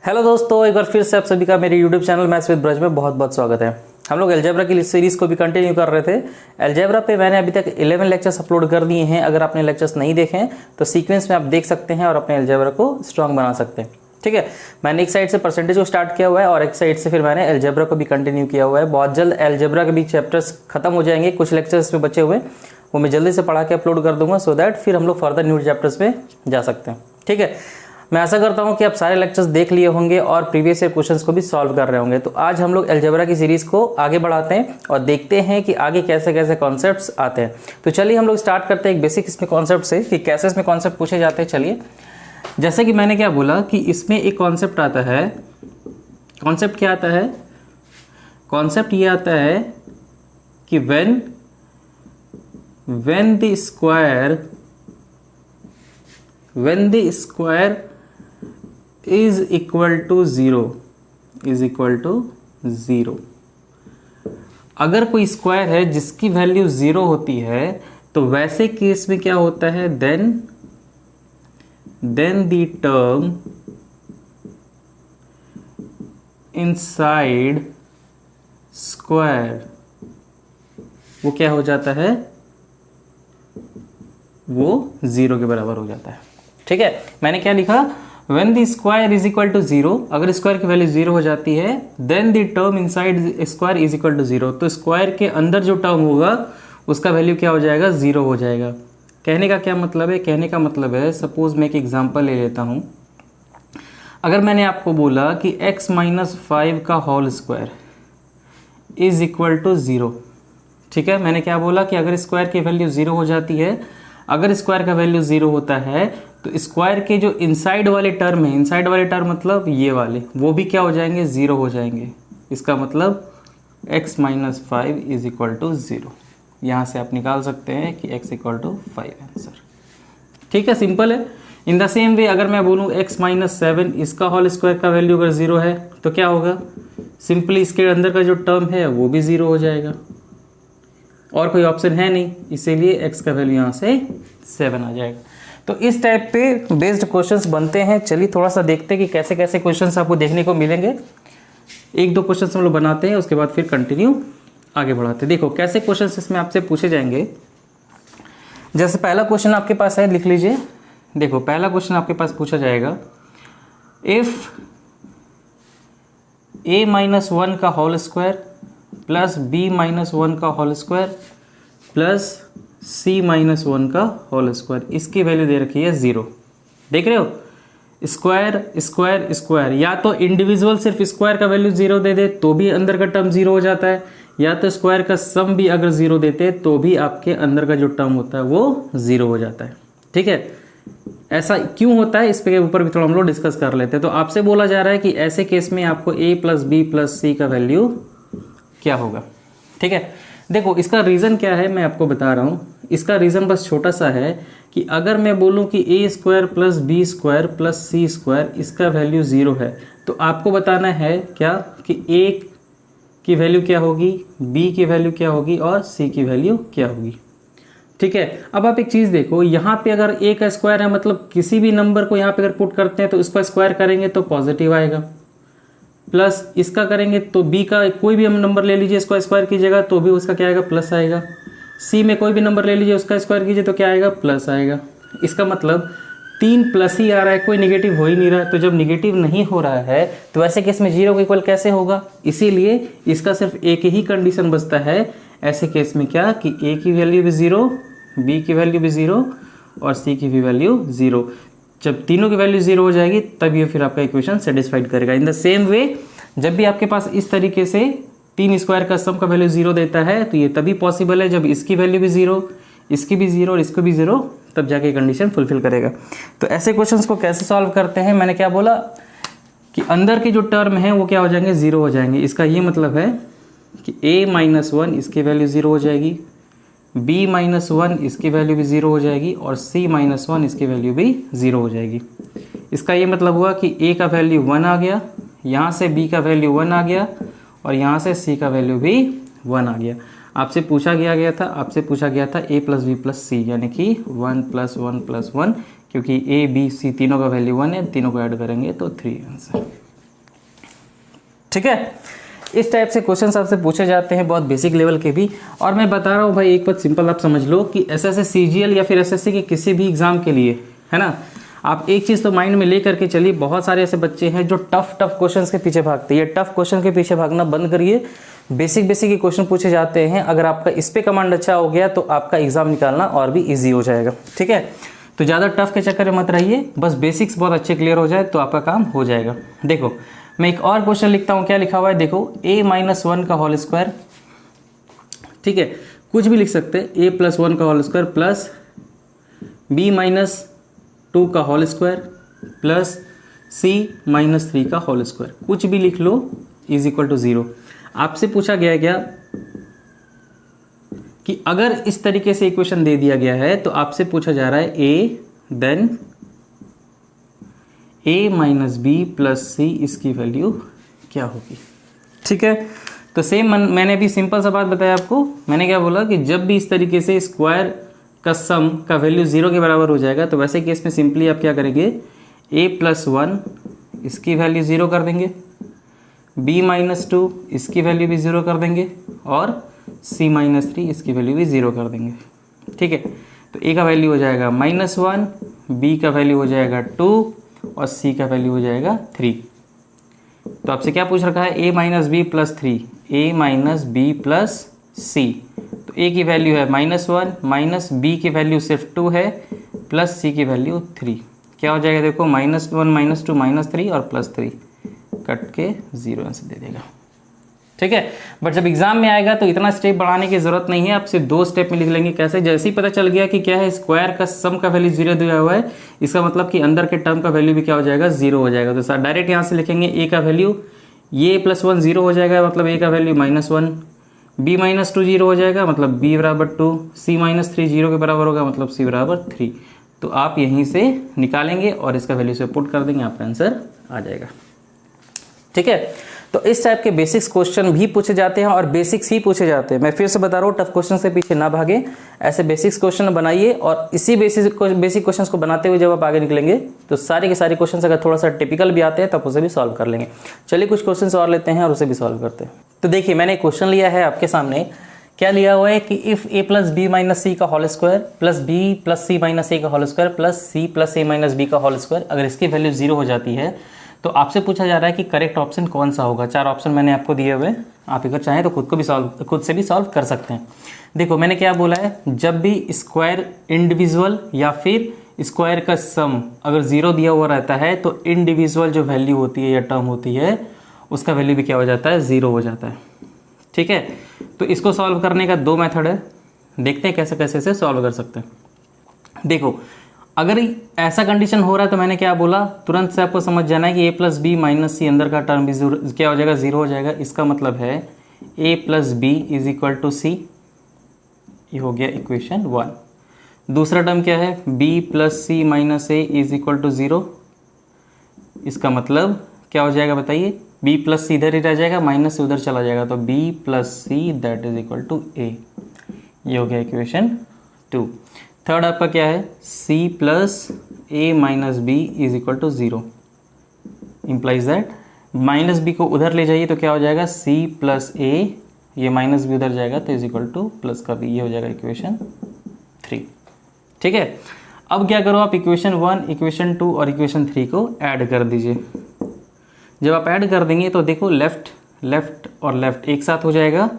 Hello दोस्तों, एक बार फिर से आप सभी का मेरे YouTube channel maths with Braj में बहुत बहुत स्वागत है। हम लोग अलजेब्रा की सीरीज़ को भी कंटिन्यू कर रहे थे। अलजेब्रा पे मैंने अभी तक 11 लेक्चर्स अपलोड कर दिए हैं। अगर आपने लेक्चर्स नहीं देखे हैं तो सीक्वेंस में आप देख सकते हैं और अपने अलजेब्रा को स्ट्रॉन्ग बना सकते हैं। ठीक है, मैंने एक साइड से परसेंटेज को स्टार्ट किया हुआ है और एक साइड से फिर मैंने अलजेब्रा को भी कंटिन्यू किया हुआ है। बहुत जल्द अलजेब्रा के भी चैप्टर्स खत्म हो जाएंगे। कुछ लेक्चर्स में बचे हुए वो मैं जल्दी से पढ़ा के अपलोड कर दूंगा, सो दैट फिर हम लोग फर्दर न्यू चैप्टर्स में जा सकते हैं। ठीक है, मैं आशा करता हूं कि आप सारे लेक्चर्स देख लिए होंगे और प्रीवियस ईयर क्वेश्चंस को भी सॉल्व कर रहे होंगे। तो आज हम लोग अलजेब्रा की सीरीज़ को आगे बढ़ाते हैं और देखते हैं कि आगे कैसे कैसे कॉन्सेप्ट्स आते हैं। तो चलिए हम लोग स्टार्ट करते हैं एक बेसिक इसमें कॉन्सेप्ट से कि कैसे इसमें कॉन्सेप्ट पूछे जाते हैं। चलिए, जैसे कि मैंने क्या बोला कि इसमें एक कॉन्सेप्ट आता है। कॉन्सेप्ट क्या आता है? कॉन्सेप्ट ये आता है कि when the square is equal to zero। अगर कोई स्क्वायर है जिसकी वैल्यू 0 होती है तो वैसे केस में क्या होता है, then the term inside square वो क्या हो जाता है, वो 0 के बराबर हो जाता है। ठीक है, मैंने क्या लिखा, When the square is equal to 0, अगर स्क्वायर की वैल्यू 0 हो जाती है, then the term inside square is equal to 0, तो स्क्वायर के अंदर जो टर्म होगा उसका वैल्यू क्या हो जाएगा, 0 हो जाएगा। कहने का क्या मतलब है? कहने का मतलब है, सपोज मैं एक एग्जांपल ले लेता हूँ। अगर मैंने आपको बोला कि x माइनस 5 का whole square is equal to 0। ठीक है, मैंने क्या बोला कि अगर स्क्वायर की वैल्यू 0 हो जाती है, अगर स्क्वायर का वैल्यू 0 होता है तो स्क्वायर के जो इनसाइड वाले टर्म है, इनसाइड वाले टर्म मतलब ये वाले, वो भी क्या हो जाएंगे, 0 हो जाएंगे। इसका मतलब x minus 5 is equal to 0। यहाँ से आप निकाल सकते हैं कि x इक्वल टू 5 आंसर। ठीक है, सिंपल है। इन द सेम वे अगर मैं बोलूँ x माइनस 7 इसका होल स्क्वायर का वैल्यू अगर 0 है तो क्या होगा, सिंपली इसके अंदर का जो टर्म है वो भी 0 हो जाएगा और कोई ऑप्शन है नहीं, इसीलिए x का वैल्यू यहाँ से 7 आ जाएगा। तो इस टाइप पे बेस्ड क्वेश्चंस बनते हैं। चलिए थोड़ा सा देखते हैं कि कैसे कैसे क्वेश्चंस आपको देखने को मिलेंगे। एक दो क्वेश्चंस हम लोग बनाते हैं, उसके बाद फिर कंटिन्यू आगे बढ़ाते हैं। देखो कैसे क्वेश्चंस इसमें आपसे पूछे जाएंगे। जैसे पहला क्वेश्चन आपके पास है, लिख लीजिए। देखो पहला क्वेश्चन आपके पास पूछा जाएगा, इफ a माइनस 1 का whole square plus b minus 1 का whole square plus c minus 1 का होल स्क्वायर, इसकी वैल्यू दे रखी है 0। देख रहे हो, स्क्वायर स्क्वायर स्क्वायर, या तो इंडिविजुअल सिर्फ स्क्वायर का वैल्यू 0 दे दे तो भी अंदर का टर्म 0 हो जाता है, या तो स्क्वायर का सम भी अगर 0 देते तो भी आपके अंदर का जो टर्म होता है वो 0 हो जाता है। ठीक है, ऐसा क्यों होता है इस पे ऊपर भी थोड़ा हम लोग डिस्कस कर लेते हैं। तो आपसे बोला जा रहा है कि ऐसे केस में आपको a plus B plus C का वैल्यू क्या होगा। ठीक है, देखो इसका रीज़न क्या है मैं आपको बता रहा हूँ। इसका रीज़न बस छोटा सा है कि अगर मैं बोलूँ कि a square plus B square plus C square इसका वैल्यू 0 है, तो आपको बताना है क्या कि a की वैल्यू क्या होगी, b की वैल्यू क्या होगी और c की वैल्यू क्या होगी। ठीक है, अब आप एक चीज़ देखो, यहाँ पे अगर a का स्क्वायर है मतलब किसी भी नंबर को यहाँ पे अगर पुट करते हैं तो इसका स्क्वायर करेंगे तो पॉजिटिव आएगा, प्लस इसका करेंगे तो b का कोई भी हम नंबर ले लीजिए इसको स्क्वायर कीजिएगा तो भी उसका क्या आएगा, प्लस आएगा। c में कोई भी नंबर ले लीजिए उसका स्क्वायर कीजिए तो क्या आएगा, प्लस आएगा। इसका मतलब 3 प्लस ही आ रहा है, कोई निगेटिव हो ही नहीं रहा है। तो जब निगेटिव नहीं हो रहा है तो ऐसे केस में 0 को इक्वल कैसे होगा, इसीलिए इसका सिर्फ एक ही कंडीशन बचता है ऐसे केस में, क्या कि a की वैल्यू भी 0, b की वैल्यू भी 0 और c की भी वैल्यू 0। जब तीनों की वैल्यू 0 हो जाएगी तब ये फिर आपका इक्वेशन सेटिस्फाइड करेगा। इन द सेम वे जब भी आपके पास इस तरीके से 3 स्क्वायर का सम का वैल्यू 0 देता है तो ये तभी पॉसिबल है जब इसकी वैल्यू भी 0, इसकी भी 0 और इसको भी 0, तब जाके कंडीशन फुलफिल करेगा। तो ऐसे क्वेश्चंस को कैसे सॉल्व करते हैं, मैंने क्या बोला कि अंदर के जो टर्म है वो क्या हो जाएंगे, 0 हो जाएंगे। इसका ये मतलब है कि a माइनस 1 इसकी वैल्यू 0 हो जाएगी, b माइनस 1 इसकी वैल्यू भी 0 हो जाएगी और c माइनस 1 इसकी वैल्यू भी 0 हो जाएगी। इसका ये मतलब हुआ कि a का वैल्यू 1 आ गया, यहाँ से b का वैल्यू 1 आ गया और यहाँ से c का वैल्यू भी 1 आ गया। आपसे पूछा गया था a प्लस बी प्लस सी, यानी कि 1 प्लस 1 प्लस 1, क्योंकि a b c तीनों का वैल्यू 1 है, तीनों को ऐड करेंगे तो 3 आंसर। ठीक है, इस टाइप से क्वेश्चन आपसे पूछे जाते हैं, बहुत बेसिक लेवल के भी। और मैं बता रहा हूँ भाई, एक बात सिंपल आप समझ लो कि एसएससी सीजीएल या फिर एसएससी के किसी भी एग्जाम के लिए, है ना, आप एक चीज़ तो माइंड में ले करके चलिए, बहुत सारे ऐसे बच्चे हैं जो टफ क्वेश्चंस के पीछे भागते हैं। ये टफ क्वेश्चन के पीछे भागना बंद करिए, बेसिक के क्वेश्चन पूछे जाते हैं। अगर आपका इस पे कमांड अच्छा हो गया तो आपका एग्जाम निकालना और भी ईजी हो जाएगा। ठीक है, तो ज़्यादा टफ के चक्कर में मत रहिए, बस बेसिक्स बहुत अच्छे क्लियर हो जाए तो आपका काम हो जाएगा। देखो मैं एक और क्वेश्चन लिखता हूँ, क्या लिखा हुआ है देखो, a-1 का होल स्क्वायर, ठीक है, कुछ भी लिख सकते हैं, a+1 का होल स्क्वायर प्लस b-2 का होल स्क्वायर प्लस c-3 का होल स्क्वायर, कुछ भी लिख लो, इज इक्वल टू 0। आपसे पूछा गया क्या कि अगर इस तरीके से इक्वेशन दे दिया गया है तो आपसे पूछा जा रहा है a then a-b plus c, इसकी वैल्यू क्या होगी। ठीक है, तो सेम मैंने भी सिंपल सा बात बताया आपको। मैंने क्या बोला कि जब भी इस तरीके से स्क्वायर का सम का वैल्यू 0 के बराबर हो जाएगा तो वैसे केस में सिंपली आप क्या करेंगे, a+1 इसकी वैल्यू 0 कर देंगे, b-2 इसकी वैल्यू भी 0 कर देंगे और c-3 इसकी वैल्यू भी 0 कर देंगे। ठीक है, तो a का वैल्यू हो जाएगा -1, b का वैल्यू हो जाएगा 2 और c का वैल्यू हो जाएगा 3। तो आपसे क्या पूछ रखा है, a-b plus 3, a-b plus c। तो a की वैल्यू है -1, माइनस b की वैल्यू सिर्फ 2 है, प्लस c की वैल्यू 3। क्या हो जाएगा देखो, -1 -2 -3 और +3 कट के 0 आंसर दे देगा। ठीक है, बट जब एग्जाम में आएगा तो इतना स्टेप बढ़ाने की जरूरत नहीं है, आप सिर्फ 2 स्टेप में लिख लेंगे। कैसे, जैसे ही पता चल गया कि क्या है, स्क्वायर का सम का वैल्यू 0 दिया हुआ है, इसका मतलब कि अंदर के टर्म का वैल्यू भी क्या हो जाएगा, 0 हो जाएगा। तो सर डायरेक्ट यहाँ से लिखेंगे a का वैल्यू, ये +1 0 हो जाएगा, मतलब a का वैल्यू -1, b-2 0 हो जाएगा, मतलब b बराबर 2, c-3 0 के बराबर होगा, मतलब c बराबर 3। तो आप यहीं से निकालेंगे और इसका वैल्यू से पुट कर देंगे, आपका आंसर आ जाएगा। ठीक है, तो इस टाइप के बेसिक्स क्वेश्चन भी पूछे जाते हैं और बेसिक्स ही पूछे जाते हैं। मैं फिर से बता रहा हूँ, टफ क्वेश्चन से पीछे ना भागे, ऐसे बेसिक्स क्वेश्चन बनाइए और इसी बेसिक क्वेश्चंस को बनाते हुए जब आप आगे निकलेंगे तो सारे के सारे क्वेश्चंस अगर थोड़ा सा टिपिकल भी आते हैं तो आप उसे भी सॉल्व कर लेंगे। चलिए कुछ क्वेश्चन और लेते हैं और उसे भी सॉल्व करते हैं। तो देखिए मैंने एक क्वेश्चन लिया है आपके सामने, क्या लिया हुआ है कि if a plus B minus C का whole square plus B plus C minus A का whole square plus C plus ए माइनस बी का होल स्क्वायर, अगर इसकी वैल्यू 0 हो जाती है तो आपसे पूछा जा रहा है कि करेक्ट ऑप्शन कौन सा होगा। 4 ऑप्शन मैंने आपको दिए हुए, आप अगर चाहें तो खुद से भी सॉल्व कर सकते हैं। देखो मैंने क्या बोला है, जब भी स्क्वायर इंडिविजुअल या फिर स्क्वायर का सम अगर 0 दिया हुआ रहता है तो इंडिविजुअल जो वैल्यू होती है या टर्म होती है उसका वैल्यू भी क्या हो जाता है, 0 हो जाता है। ठीक है, तो इसको सॉल्व करने का 2 मेथड है, देखते हैं कैसे कैसे से सॉल्व कर सकते हैं। देखो अगर ऐसा कंडीशन हो रहा है तो मैंने क्या बोला, तुरंत से आपको समझ जाना है कि a प्लस बी माइनस सी अंदर का टर्म भी क्या हो जाएगा, 0 हो जाएगा। इसका मतलब है a plus B is equal to C, ये हो गया इक्वेशन 1। दूसरा टर्म क्या है, b plus C minus a is equal to 0। इसका मतलब क्या हो जाएगा बताइए, b प्लस सी इधर ही रह जाएगा, माइनस से उधर चला जाएगा, तो b plus C that is equal to a। ये हो गया इक्वेशन 2। थर्ड आपका क्या है, c plus A minus b is equal to 0, implies that minus b को उधर ले जाइए तो क्या हो जाएगा, c प्लस ए, ये माइनस बी उधर जाएगा तो इज इक्वल टू प्लस का बी, ये हो जाएगा इक्वेशन 3। ठीक है, अब क्या करो आप इक्वेशन 1, इक्वेशन 2 और इक्वेशन 3 को ऐड कर दीजिए। जब आप ऐड कर देंगे तो देखो लेफ्ट लेफ्ट और लेफ्ट एक साथ हो जाएगा,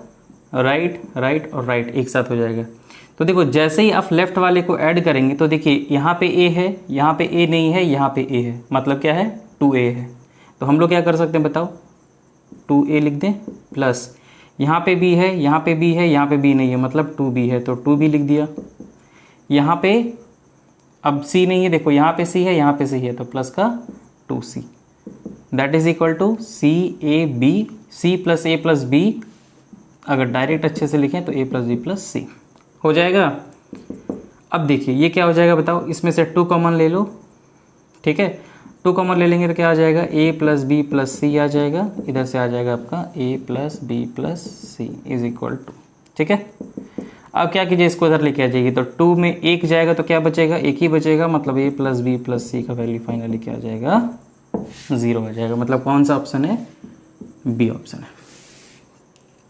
राइट राइट और राइट एक साथ हो जाएगा। तो देखो जैसे ही आप लेफ्ट वाले को ऐड करेंगे तो देखिए यहाँ पे a है, यहाँ पे a नहीं है, यहाँ पे a है, मतलब क्या है 2a है। तो हम लोग क्या कर सकते हैं बताओ, 2a लिख दें, प्लस यहाँ पे b है, यहाँ पे b है, यहाँ पे b नहीं है, मतलब 2b है तो 2b लिख दिया। यहाँ पे अब c नहीं है, देखो यहाँ पे c है, यहाँ पे c है, तो प्लस का 2c that is equal to c plus a plus b। अगर डायरेक्ट अच्छे से लिखें तो a plus b plus c हो जाएगा। अब देखिए ये क्या हो जाएगा बताओ, इसमें से 2 कॉमन ले लो। ठीक है, 2 कॉमन ले लेंगे तो क्या आ जाएगा, a plus B plus c आ जाएगा, इधर से आ जाएगा आपका a plus B plus c is equal to. ठीक है, अब क्या कीजिए, इसको इधर लेके आ जाइए तो 2 में 1 जाएगा तो क्या बचेगा, 1 ही बचेगा, मतलब a plus B plus C का वैल्यू फाइनली क्या आ जाएगा, 0 आ जाएगा। मतलब कौन सा ऑप्शन है, बी ऑप्शन है।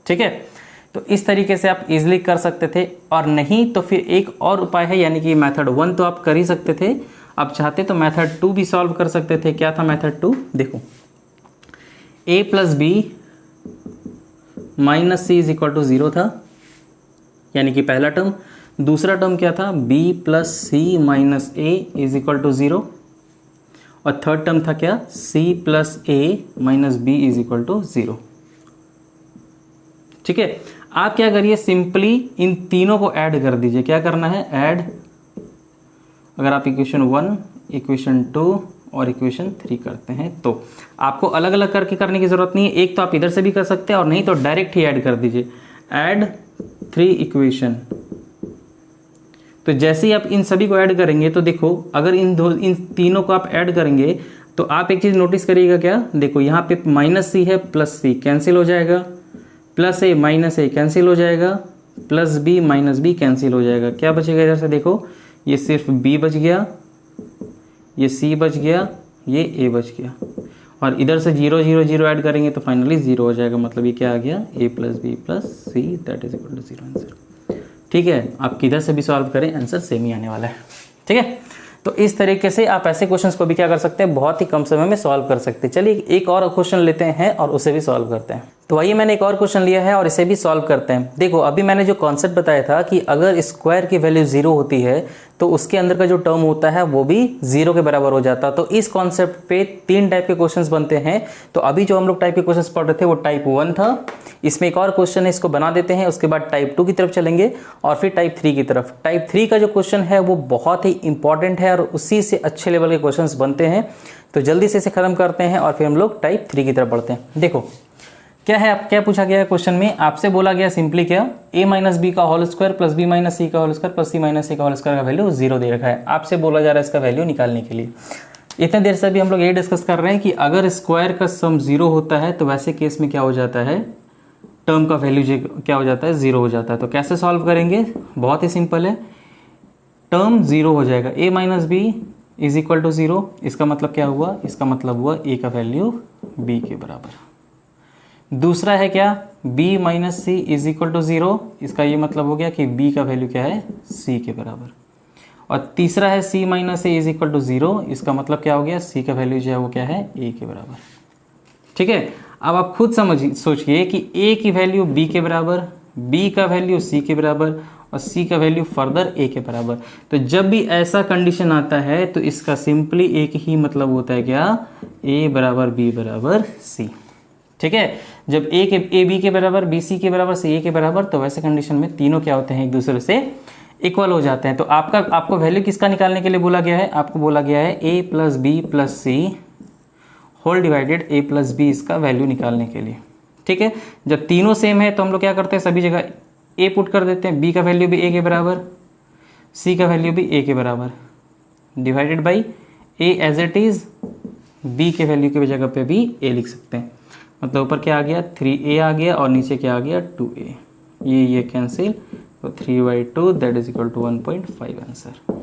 ठीक है, तो इस तरीके से आप इजीली कर सकते थे, और नहीं तो फिर एक और उपाय है, यानी कि मेथड 1 तो आप कर ही सकते थे, आप चाहते तो मेथड 2 भी सॉल्व कर सकते थे। क्या था मेथड 2? देखो, a plus B minus C is equal to 0 था, यानी कि पहला टर्म। दूसरा टर्म क्या था? b plus C minus a is equal to 0, और थर्ड टर्म था क्या? c plus A minus b is equal to 0। ठीक है, आप क्या करिए, सिंपली इन तीनों को ऐड कर दीजिए। क्या करना है? ऐड। अगर आप इक्वेशन 1, इक्वेशन 2 और इक्वेशन 3 करते हैं तो आपको अलग अलग करके करने की जरूरत नहीं है, एक तो आप इधर से भी कर सकते हैं, और नहीं तो डायरेक्ट ही ऐड कर दीजिए। Add 3 equation. तो जैसे ही आप इन सभी को ऐड करेंगे तो देखो, अगर इन तीनों को आप ऐड करेंगे तो आप एक चीज नोटिस करिएगा। क्या? देखो, यहाँ पे माइनस सी है, प्लस सी कैंसिल हो जाएगा, plus A minus a cancel हो जाएगा, plus B minus b cancel हो जाएगा। क्या बचेगा इधर से? देखो, ये सिर्फ बी बच गया, ये सी बच गया, ये ए बच गया, और इधर से 0 0 0 ऐड करेंगे तो फाइनली 0 हो जाएगा। मतलब ये क्या आ गया? A plus B plus C that is equal to 0 answer. ठीक है, आप किधर से भी सॉल्व करें आंसर सेम ही आने वाला है। ठीक है, तो इस तरीके से आप ऐसे क्वेश्चंस को भी क्या कर सकते हैं, बहुत ही कम समय में सॉल्व कर सकते हैं। चलिए एक और क्वेश्चन लेते हैं और उसे भी सॉल्व करते हैं। तो आइए, मैंने एक और क्वेश्चन लिया है और इसे भी सॉल्व करते हैं। देखो, अभी मैंने जो कॉन्सेप्ट बताया था कि अगर स्क्वायर की वैल्यू 0 होती है तो उसके अंदर का जो टर्म होता है वो भी 0 के बराबर हो जाता है। तो इस कॉन्सेप्ट पे 3 टाइप के क्वेश्चंस बनते हैं। तो अभी जो हम लोग टाइप के क्वेश्चंस पढ़ रहे थे वो टाइप 1 था। इसमें एक और क्वेश्चन है, इसको बना देते हैं, उसके बाद टाइप 2 की तरफ चलेंगे और फिर टाइप 3 की तरफ। टाइप 3 का जो क्वेश्चन है वो बहुत ही इंपॉर्टेंट है और उसी से अच्छे लेवल के क्वेश्चंस बनते हैं। तो जल्दी से इसे खत्म करते हैं और फिर हम लोग टाइप 3 की तरफ बढ़ते हैं। देखो क्या है, क्या पूछा गया है क्वेश्चन में, आपसे बोला गया सिंपली क्या, a माइनस बी का whole square plus B minus C का होल स्क्वायर प्लस सी माइनस सी का होल स्क्वायर का वैल्यू 0 दे रखा है। आपसे बोला जा रहा है इसका वैल्यू निकालने के लिए। इतने देर से भी हम लोग ये डिस्कस कर रहे हैं कि अगर स्क्वायर का सम 0 होता है तो वैसे केस में क्या हो जाता है, टर्म का वैल्यू क्या हो जाता है, 0 हो जाता है। तो कैसे सॉल्व करेंगे? बहुत ही सिंपल है, टर्म 0 हो जाएगा, a minus b is equal to 0। इसका मतलब क्या हुआ? इसका मतलब हुआ a का वैल्यू b के बराबर। दूसरा है क्या, b minus C is equal to 0। इसका ये मतलब हो गया कि b का वैल्यू क्या है, c के बराबर। और तीसरा है c minus a is equal to 0। इसका मतलब क्या हो गया, c का वैल्यू जो है वो क्या है, a के बराबर। ठीक है, अब आप खुद सोचिए कि a की वैल्यू b के बराबर, b का वैल्यू c के बराबर और c का वैल्यू फर्दर a के बराबर। तो जब भी ऐसा कंडीशन आता है तो इसका सिंपली एक ही मतलब होता है क्या, a बराबर b बराबर c। ठीक है, जब a b के बराबर, b c के बराबर, c a के बराबर, तो वैसे कंडीशन में तीनों क्या होते हैं, एक दूसरे से इक्वल हो जाते हैं। तो आपको वैल्यू किसका निकालने के लिए बोला गया है, आपको बोला गया है a plus B plus c whole divided a plus B, इसका वैल्यू निकालने के लिए। ठीक है, जब तीनों सेम है तो हम लोग क्या करते हैं, सभी जगह a पुट कर देते हैं, b का वैल्यू भी a के बराबर, c का वैल्यू भी a के बराबर, divided by a as it is, b के वैल्यू की जगह पे भी a लिख सकते हैं। मतलब ऊपर क्या आ गया, 3a आ गया और नीचे क्या आ गया, 2a। ये कैंसिल, तो 3/2 that is equal to 1.5 answer.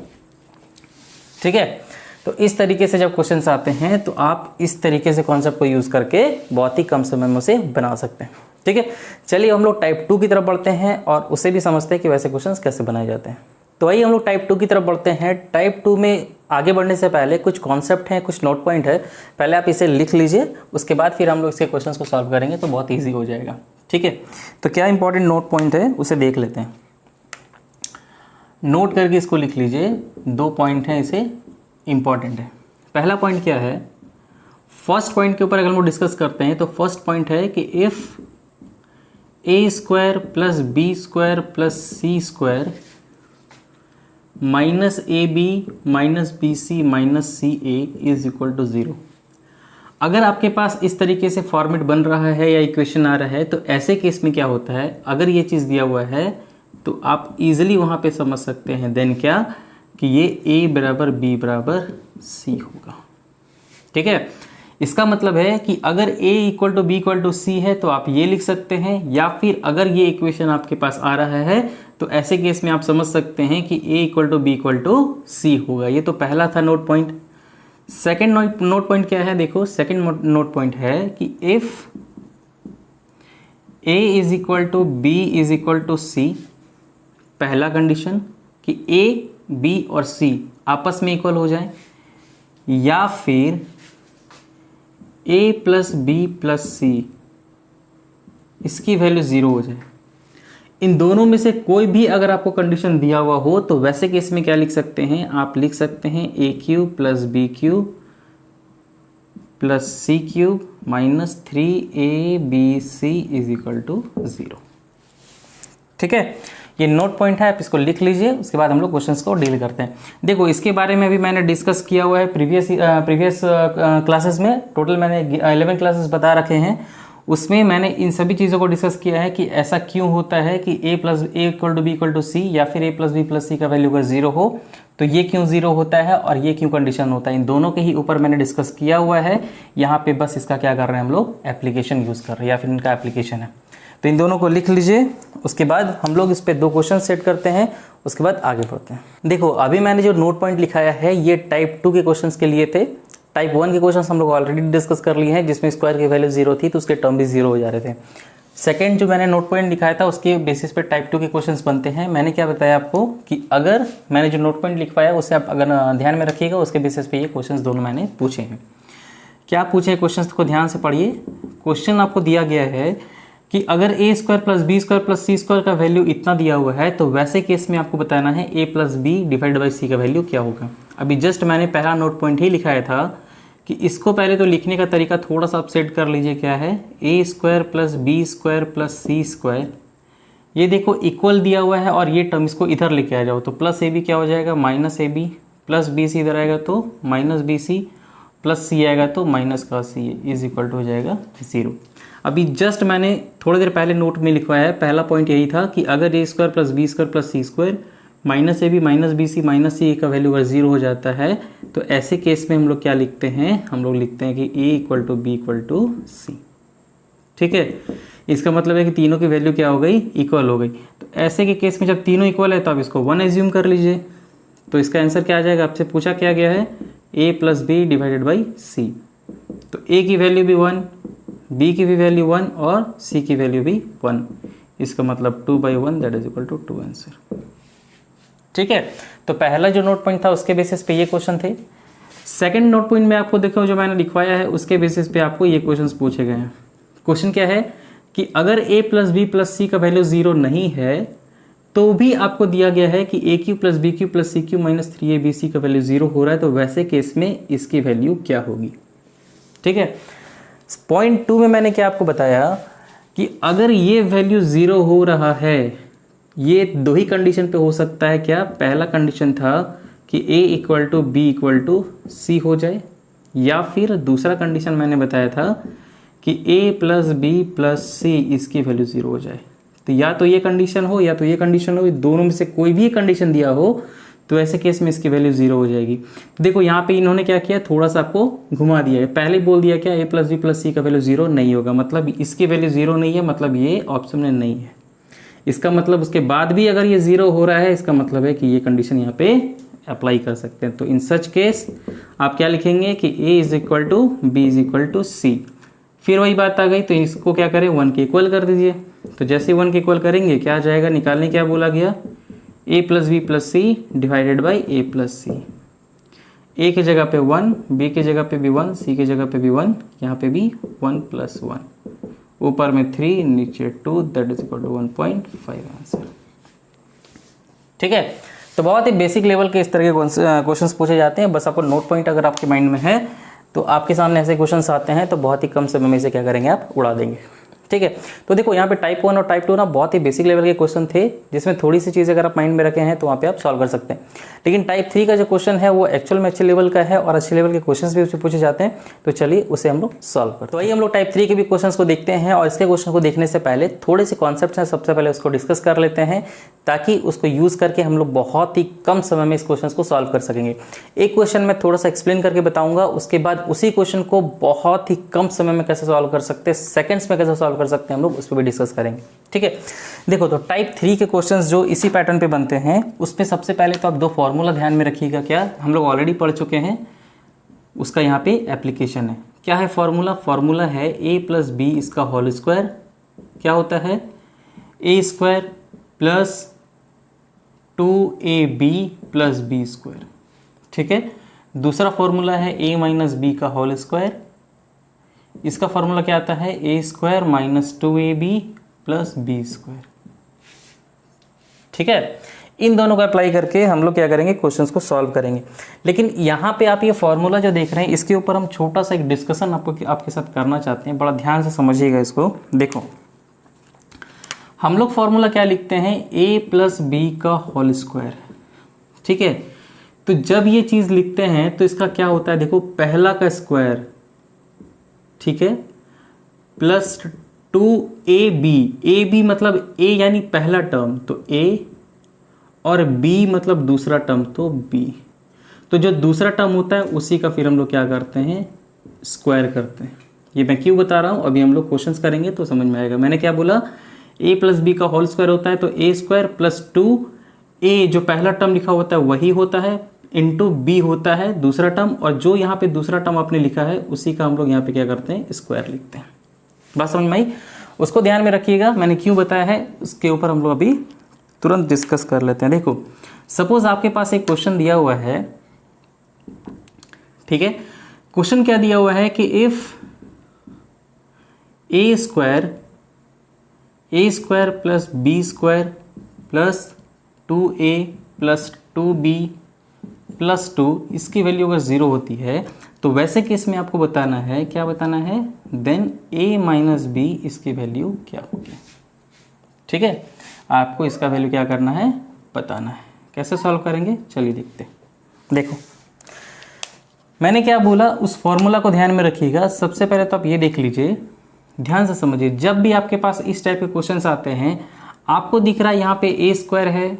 ठीक है, तो इस तरीके से जब क्वेश्चंस आते हैं तो आप इस तरीके से कॉन्सेप्ट को यूज़ करके बहुत ही कम समय में उसे बना सकते हैं। ठीक है, चलिए हम लोग टाइप 2 की तरफ बढ़ते हैं और उसे भी समझते हैं कि वैसे क्वेश्चंस कैसे बनाए जाते हैं। तो आइए हम लोग टाइप 2 की तरफ बढ़ते हैं। टाइप 2 में आगे बढ़ने से पहले कुछ कॉन्सेप्ट हैं, कुछ नोट पॉइंट है, पहले आप इसे लिख लीजिए, उसके बाद फिर हम लोग इसके क्वेश्चंस को सॉल्व करेंगे तो बहुत ईजी हो जाएगा। ठीक है, तो क्या इंपॉर्टेंट नोट पॉइंट है उसे देख लेते हैं। नोट करके इसको लिख लीजिए, 2 पॉइंट हैं, इसे इंपॉर्टेंट है। पहला पॉइंट क्या है, फर्स्ट पॉइंट के ऊपर अगर हम लोग डिस्कस करते हैं तो फर्स्ट पॉइंट है कि if a square plus B square plus C square minus A B minus B C minus c a is equal to 0। अगर आपके पास इस तरीके से फॉर्मेट बन रहा है या इक्वेशन आ रहा है तो ऐसे केस में क्या होता है, अगर ये चीज़ दिया हुआ है तो आप इजीली वहाँ पे समझ सकते हैं देन क्या, कि ये a बराबर b बराबर c होगा। ठीक है, इसका मतलब है कि अगर a equal to B equal to C है तो आप ये लिख सकते हैं, या फिर अगर ये इक्वेशन आपके पास आ रहा है तो ऐसे केस में आप समझ सकते हैं कि a equal to B equal to C होगा। ये तो पहला था note point. Second note point क्या है, देखो सेकेंड नोट पॉइंट है कि if a is equal to B is equal to C, पहला कंडीशन कि a b और c आपस में इक्वल हो जाए, या फिर a प्लस बी प्लस सी इसकी वैल्यू 0 हो जाए। इन दोनों में से कोई भी अगर आपको कंडीशन दिया हुआ हो तो वैसे केस में क्या लिख सकते हैं, आप लिख सकते हैं A cube plus B cube plus C cube minus 3ab is equal to 0। ठीक है, ये नोट पॉइंट है, आप इसको लिख लीजिए। उसके बाद हम लोग क्वेश्चंस को डील करते हैं। देखो इसके बारे में भी मैंने डिस्कस किया हुआ है प्रीवियस क्लासेस में। टोटल मैंने 11 क्लासेस बता रखे हैं, उसमें मैंने इन सभी चीज़ों को डिस्कस किया है कि ऐसा क्यों होता है कि a plus A equal to B equal to C या फिर a plus B plus C का वैल्यू अगर 0 हो तो ये क्यों 0 होता है और ये क्यों कंडीशन होता है। इन दोनों के ही ऊपर मैंने डिस्कस किया हुआ है। यहाँ पे बस इसका क्या कर रहे हैं हम लोग, एप्लीकेशन यूज़ कर रहे हैं या फिर इनका एप्लीकेशन है। तो इन दोनों को लिख लीजिए। उसके बाद हम लोग इस पर 2 क्वेश्चन सेट करते हैं, उसके बाद आगे बढ़ते हैं। देखो अभी मैंने जो नोट पॉइंट लिखाया है ये टाइप 2 के क्वेश्चन के लिए थे। टाइप 1 के क्वेश्चन हम लोग ऑलरेडी डिस्कस कर लिए हैं, जिसमें स्क्वायर की वैल्यू 0 थी तो उसके टर्म भी 0 हो जा रहे थे। सेकंड जो मैंने नोट पॉइंट लिखाया था उसके बेसिस पे टाइप 2 के क्वेश्चंस बनते हैं। मैंने क्या बताया आपको कि अगर मैंने जो नोट पॉइंट लिखवाया उसे आप अगर ध्यान में रखिएगा, उसके बेसिस पे ये क्वेश्चंस दोनों मैंने पूछे हैं। क्या पूछे क्वेश्चंस को ध्यान से पढ़िए। क्वेश्चन आपको दिया गया है कि अगर a square plus B square plus C square का वैल्यू इतना दिया हुआ है तो वैसे केस में आपको बताना है a plus B divide by C का वैल्यू क्या होगा। अभी जस्ट मैंने पहला नोट पॉइंट ही लिखाया था कि इसको पहले तो लिखने का तरीका थोड़ा सा आप सेट कर लीजिए। क्या है, a square plus B square plus C square, ये देखो इक्वल दिया हुआ है और ये टर्म इसको इधर लेके आ जाओ तो प्लस ए बी क्या हो जाएगा, माइनस ए बी प्लस बी सी इधर आएगा तो minus B c plus c आएगा तो माइनस का सी इज इक्वल टू हो जाएगा 0। अभी जस्ट मैंने थोड़ी देर पहले नोट में लिखवाया है, पहला पॉइंट यही था कि अगर A square plus B square plus C square minus A B minus B C minus C का वैल्यू अगर 0 हो जाता है तो ऐसे केस में हम लोग क्या लिखते हैं, हम लोग लिखते हैं कि A equal to B equal to C. ठीक है, इसका मतलब है कि तीनों की वैल्यू क्या हो गई, इक्वल हो गई। तो ऐसे के केस में जब तीनों इक्वल है तो आप इसको 1 एज्यूम कर लीजिए। तो इसका आंसर क्या आ जाएगा, आपसे पूछा क्या गया है, ए प्लस बी डिवाइडेड बाई सी। तो ए की वैल्यू भी 1, बी की भी वैल्यू 1 और सी की वैल्यू भी 1। इसका मतलब 2/1 that is equal to 2 answer. ठीक है, तो पहला जो नोट पॉइंट था उसके बेसिस पे ये क्वेश्चन थे। सेकंड नोट पॉइंट में आपको देखो जो मैंने लिखवाया है उसके बेसिस पे आपको ये क्वेश्चंस पूछे गए हैं। क्वेश्चन क्या है कि अगर a plus B plus C का वैल्यू 0 नहीं है तो भी आपको दिया गया है कि a cube plus b cube plus c cube minus 3abc का वैल्यू 0 हो रहा है तो वैसे केस में इसकी वैल्यू क्या होगी। ठीक है, पॉइंट 2 में मैंने क्या आपको बताया कि अगर ये वैल्यू 0 हो रहा है, ये 2 ही कंडीशन पे हो सकता है। क्या, पहला कंडीशन था कि a equal to B equal to C हो जाए, या फिर दूसरा कंडीशन मैंने बताया था कि a प्लस बी प्लस सी इसकी वैल्यू 0 हो जाए। तो या तो ये कंडीशन हो या तो ये कंडीशन हो, दोनों में से कोई भी कंडीशन दिया हो तो ऐसे केस में इसकी वैल्यू 0 हो जाएगी। तो देखो यहाँ पे इन्होंने क्या किया, थोड़ा सा आपको घुमा दिया है। पहले बोल दिया क्या, a plus B plus C का वैल्यू 0 नहीं होगा, मतलब इसकी वैल्यू 0 नहीं है, मतलब ये ऑप्शन में नहीं है। इसका मतलब उसके बाद भी अगर ये 0 हो रहा है इसका मतलब है कि ये कंडीशन यहाँ पे अप्लाई कर सकते हैं। तो इन सच केस आप क्या लिखेंगे कि a is equal to B is equal to C. फिर वही बात आ गई, तो इसको क्या करें, 1 के इक्वल कर दीजिए। तो जैसे 1 के इक्वल करेंगे क्या आ जाएगा, निकालने क्या बोला गया, a plus B plus c divided by a plus c. a की जगह पे 1, b की जगह पे भी 1, c की जगह पे भी 1, यहाँ पे भी 1 प्लस 1, ऊपर में 3 नीचे 2 that is equal to 1.5 answer. ठीक है, तो बहुत ही बेसिक लेवल के इस तरह के क्वेश्चंस पूछे जाते हैं। बस आपको नोट पॉइंट अगर आपके माइंड में है तो आपके सामने ऐसे क्वेश्चंस आते हैं तो बहुत ही कम समय में से क्या करेंगे, आप उड़ा देंगे। ठीक है, तो देखो यहाँ पे टाइप 1 और टाइप 2 ना बहुत ही बेसिक लेवल के क्वेश्चन थे, जिसमें थोड़ी सी चीज़ अगर आप माइंड में रखे हैं तो वहाँ पे आप सॉल्व कर सकते हैं। लेकिन टाइप 3 का जो क्वेश्चन है वो एक्चुअल में अच्छे लेवल का है और अच्छे लेवल के क्वेश्चंस भी उससे पूछे जाते हैं। तो चलिए उसे हम लोग सॉल्व करते हैं। तो आइए हम लोग टाइप 3 के भी क्वेश्चन को देखते हैं और इसके क्वेश्चन को देखने से पहले थोड़े से कॉन्सेप्ट हैं, सबसे पहले उसको डिस्कस कर लेते हैं ताकि उसको यूज़ करके हम लोग बहुत ही कम समय में इस क्वेश्चन को सॉल्व कर सकेंगे। एक क्वेश्चन मैं थोड़ा सा एक्सप्लेन करके बताऊंगा, उसके बाद उसी क्वेश्चन को बहुत ही कम समय में कैसे सॉल्व कर सकते हैं, सेकंड्स में कैसे सॉल्व कर सकते हैं, हम लोग उस पर भी डिस्कस करेंगे। ठीक है, देखो तो टाइप 3 के क्वेश्चंस जो इसी पैटर्न पे बनते हैं उसमें सबसे पहले तो आप 2 फॉर्मूला ध्यान में रखिएगा। क्या, हम लोग ऑलरेडी पढ़ चुके हैं, उसका यहाँ पे एप्लीकेशन है। क्या है फॉर्मूला, फॉर्मूला है a प्लस बी इसका होल स्क्वायर क्या होता है, A square plus 2ab plus B square. ठीक है, दूसरा फॉर्मूला है a माइनस बी का होल स्क्वायर, इसका फॉर्मूला क्या आता है, A square minus 2ab plus B square. ठीक है, इन दोनों को अप्लाई करके हम लोग क्या करेंगे, क्वेश्चंस को सॉल्व करेंगे। लेकिन यहाँ पे आप ये फॉर्मूला जो देख रहे हैं, इसके ऊपर हम छोटा सा एक डिस्कशन आपके साथ करना चाहते हैं, बड़ा ध्यान से समझिएगा इसको। देखो, हम लोग फॉर्मूला क्या लिखते हैं, a प्लस बी का होल स्क्वायर। ठीक है, तो जब ये चीज़ लिखते हैं तो इसका क्या होता है, देखो पहला का स्क्वायर, ठीक है, प्लस 2ab, ab मतलब a यानी पहला टर्म तो a, और b मतलब दूसरा टर्म तो b। तो जो दूसरा टर्म होता है उसी का फिर हम लोग क्या करते हैं, स्क्वायर करते हैं। ये मैं क्यों बता रहा हूँ, अभी हम लोग क्वेश्चंस करेंगे तो समझ में आएगा। मैंने क्या बोला, a प्लस बी का होल स्क्वायर होता है तो a स्क्वायर प्लस 2a जो पहला टर्म लिखा होता है वही होता है, इंटू b होता है दूसरा टर्म, और जो यहाँ पे दूसरा टर्म आपने लिखा है उसी का हम लोग यहाँ पे क्या करते हैं, स्क्वायर लिखते हैं। बात समझ में आई, उसको ध्यान में रखिएगा, मैंने क्यों बताया है उसके ऊपर हम लोग अभी तुरंत डिस्कस कर लेते हैं। देखो, सपोज आपके पास एक क्वेश्चन दिया हुआ है, ठीक है, क्वेश्चन क्या दिया हुआ है कि if a square plus B square plus 2a plus 2b plus 2 इसकी वैल्यू अगर 0 होती है तो वैसे केस में आपको बताना है, क्या बताना है, देन a माइनस बी इसकी वैल्यू क्या होगी। ठीक है, आपको इसका वैल्यू क्या करना है, बताना है। कैसे सॉल्व करेंगे, चलिए देखते हैं। देखो, मैंने क्या बोला, उस फॉर्मूला को ध्यान में रखिएगा। सबसे पहले तो आप ये देख लीजिए, ध्यान से समझिए, जब भी आपके पास इस टाइप के क्वेश्चंस आते हैं, आपको दिख रहा है यहाँ पे a स्क्वायर है,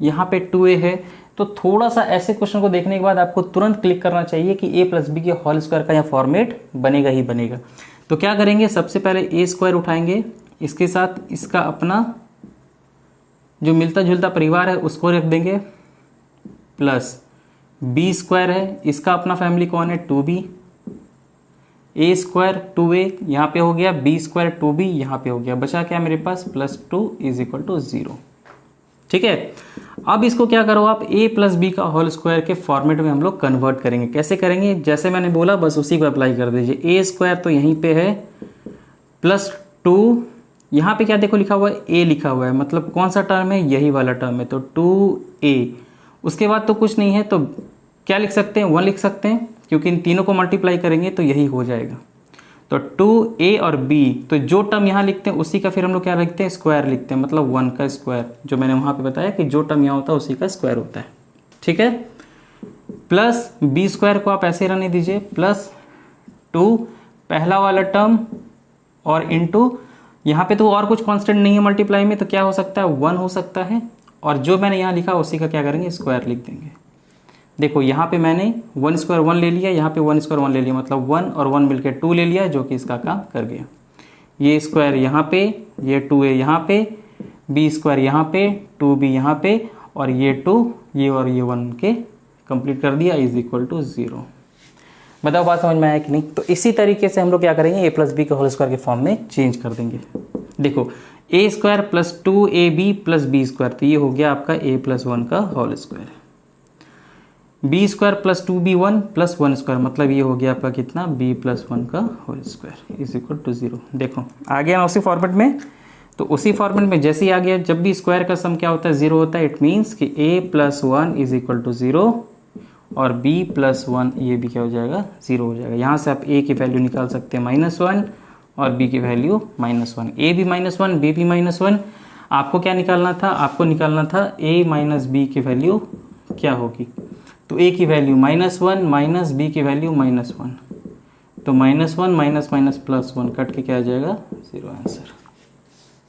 यहाँ पे 2a है, तो थोड़ा सा ऐसे क्वेश्चन को देखने के बाद आपको तुरंत क्लिक करना चाहिए कि a प्लस बी के होल स्क्वायर का यहाँ फॉर्मेट बनेगा ही बनेगा। तो क्या करेंगे, सबसे पहले a स्क्वायर उठाएंगे, इसके साथ इसका अपना जो मिलता जुलता परिवार है उसको रख देंगे, प्लस बी स्क्वायर है, इसका अपना फैमिली कौन है, 2b, a स्क्वायर 2a यहाँ पे हो गया, b स्क्वायर 2b यहाँ पे हो गया, बचा क्या मेरे पास, प्लस 2 इज इक्वल टू 0। ठीक है, अब इसको क्या करो आप, a प्लस बी का होल स्क्वायर के फॉर्मेट में हम लोग कन्वर्ट करेंगे। कैसे करेंगे, जैसे मैंने बोला बस उसी को अप्लाई कर दीजिए। a स्क्वायर तो यहीं पे है, प्लस 2 यहाँ पे क्या देखो लिखा हुआ है, a लिखा हुआ है, मतलब कौन सा टर्म है, यही वाला टर्म है, तो 2a। उसके बाद तो कुछ नहीं है, तो क्या लिख सकते हैं, 1 लिख सकते हैं, क्योंकि इन तीनों को मल्टीप्लाई करेंगे तो यही हो जाएगा। तो 2a और b, तो जो टर्म यहाँ लिखते हैं उसी का फिर हम लोग क्या लिखते हैं, स्क्वायर लिखते हैं, मतलब 1 का स्क्वायर, जो मैंने वहाँ पे बताया कि जो टर्म यहाँ होता है उसी का स्क्वायर होता है। ठीक है, प्लस b स्क्वायर को आप ऐसे रहने दीजिए, प्लस 2 पहला वाला टर्म, और इंटू यहाँ पे तो और कुछ कांस्टेंट नहीं है मल्टीप्लाई में, तो क्या हो सकता है, 1 हो सकता है, और जो मैंने यहाँ लिखा उसी का क्या करेंगे, स्क्वायर लिख देंगे। देखो यहाँ पे मैंने 1 स्क्वायर 1 ले लिया, यहाँ पे 1 स्क्वायर 1 ले लिया, मतलब 1 और 1 मिलकर 2 ले लिया, जो कि इसका काम कर गया। ये स्क्वायर यहाँ पे, ये 2a यहाँ पे, b स्क्वायर यहाँ पे, 2b यहाँ पे, और ये 2 ये और ये 1 के कंप्लीट कर दिया, इज इक्वल टू 0। बताओ बात समझ में आया कि नहीं। तो इसी तरीके से हम लोग क्या करेंगे, a प्लस बी के होल स्क्वायर के फॉर्म में चेंज कर देंगे। देखो, a square plus 2ab plus B square, तो ये हो गया आपका a प्लस 1 का whole square. B square plus 2b1 plus 1 square, मतलब ये हो गया आपका कितना, b प्लस 1 का whole square is equal to 0। देखो आ गया ना उसी फॉर्मेट में, तो उसी फॉर्मेट में जैसे ही आ गया, जब भी स्क्वायर का सम क्या होता है, 0 होता है, इट मीन्स कि a plus 1 is equal to 0, और b प्लस 1 ये भी क्या हो जाएगा, 0 हो जाएगा। यहाँ से आप a की वैल्यू निकाल सकते हैं -1 और b की वैल्यू -1, a भी -1 b भी -1। आपको क्या निकालना था, आपको निकालना था a माइनस बी की वैल्यू क्या होगी, तो a की वैल्यू -1 माइनस b की वैल्यू -1, तो -1 माइनस माइनस +1 कट के क्या आ जाएगा, 0 आंसर।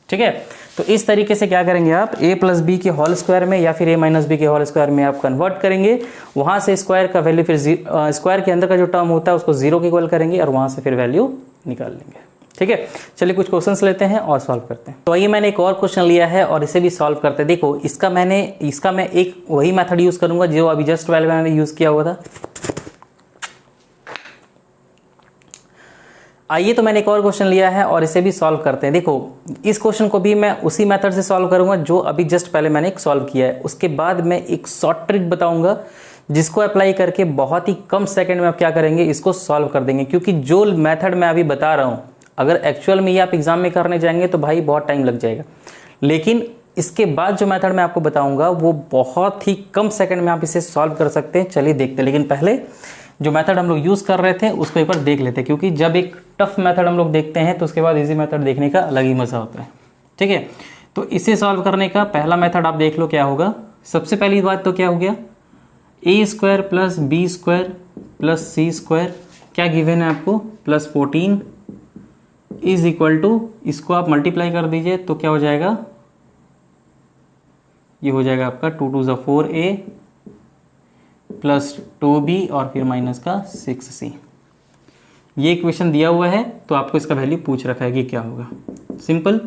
ठीक है, तो इस तरीके से क्या करेंगे आप, a प्लस बी के होल स्क्वायर में या फिर a माइनस बी के होल स्क्वायर में आप कन्वर्ट करेंगे। वहाँ से स्क्वायर का वैल्यू फिर स्क्वायर के अंदर का जो टर्म होता है उसको 0 के इक्वल करेंगे, और वहाँ से फिर वैल्यू निकाल लेंगे। ठीक है, चलिए कुछ क्वेश्चंस लेते हैं और सॉल्व करते हैं। तो आइए, मैंने एक और क्वेश्चन लिया है और इसे भी सॉल्व करते हैं। देखो, इसका मैं एक वही मेथड यूज़ करूँगा जो अभी जस्ट मैंने यूज़ किया हुआ था। आइए तो मैंने एक और क्वेश्चन लिया है और इसे भी सॉल्व करते हैं। देखो इस क्वेश्चन को भी मैं उसी मेथड से सॉल्व करूंगा जो अभी जस्ट पहले मैंने एक सॉल्व किया है। उसके बाद मैं एक शॉर्ट ट्रिक बताऊंगा जिसको अप्लाई करके बहुत ही कम सेकंड में आप क्या करेंगे, इसको सॉल्व कर देंगे। क्योंकि जो मेथड मैं अभी बता रहा हूँ अगर एक्चुअल में ये आप एग्जाम में करने जाएंगे तो भाई बहुत टाइम लग जाएगा, लेकिन इसके बाद जो मेथड मैं आपको बताऊंगा वो बहुत ही कम सेकंड में आप इसे सॉल्व कर सकते हैं। चलिए देखते हैं, लेकिन पहले जो मेथड हम लोग यूज़ कर रहे थे उसको एक बार देख लेते हैं, क्योंकि जब एक टफ मेथड हम लोग देखते हैं तो उसके बाद इजी मेथड देखने का अलग ही मज़ा होता है। ठीक है, तो इसे सॉल्व करने का पहला मेथड आप देख लो क्या होगा। सबसे पहली बात तो क्या हो गया, A square plus B square plus C square क्या गिवन है आपको, प्लस 14 इज इक्वल टू, इसको आप मल्टीप्लाई कर दीजिए तो क्या हो जाएगा, ये हो जाएगा आपका 2 2 ज़ा 4a प्लस 2b और फिर माइनस का 6c। ये इक्वेशन दिया हुआ है तो आपको इसका वैल्यू पूछ रखा है कि क्या होगा। सिंपल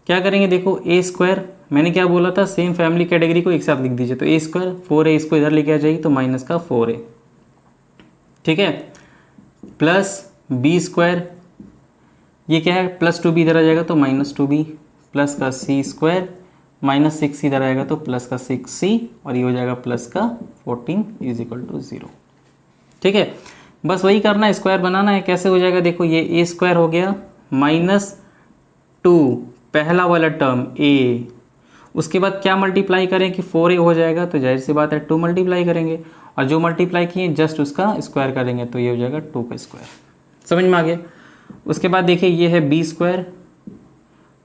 क्या करेंगे, देखो ए स्क्वायर मैंने क्या बोला था, सेम फैमिली कैटेगरी को एक साथ लिख दीजिए। तो ए स्क्वायर 4a इसको इधर लेके आ जाएगी तो माइनस का 4a, ठीक है, प्लस बी स्क्वायर ये क्या है प्लस 2b इधर आ जाएगा तो माइनस 2b प्लस का सी स्क्वायर माइनस 6 इधर आएगा तो प्लस का 6c और ये हो जाएगा प्लस का 14 इज इक्वल टू 0। ठीक है, बस वही करना है, स्क्वायर बनाना है। कैसे हो जाएगा, देखो ये ए स्क्वायर हो गया माइनस 2 पहला वाला टर्म ए, उसके बाद क्या मल्टीप्लाई करें कि 4a हो जाएगा तो जाहिर सी बात है 2 मल्टीप्लाई करेंगे और जो मल्टीप्लाई किए जस्ट उसका स्क्वायर करेंगे तो ये हो जाएगा 2 का स्क्वायर। समझ में आ गया। उसके बाद देखिए ये है बी स्क्वायर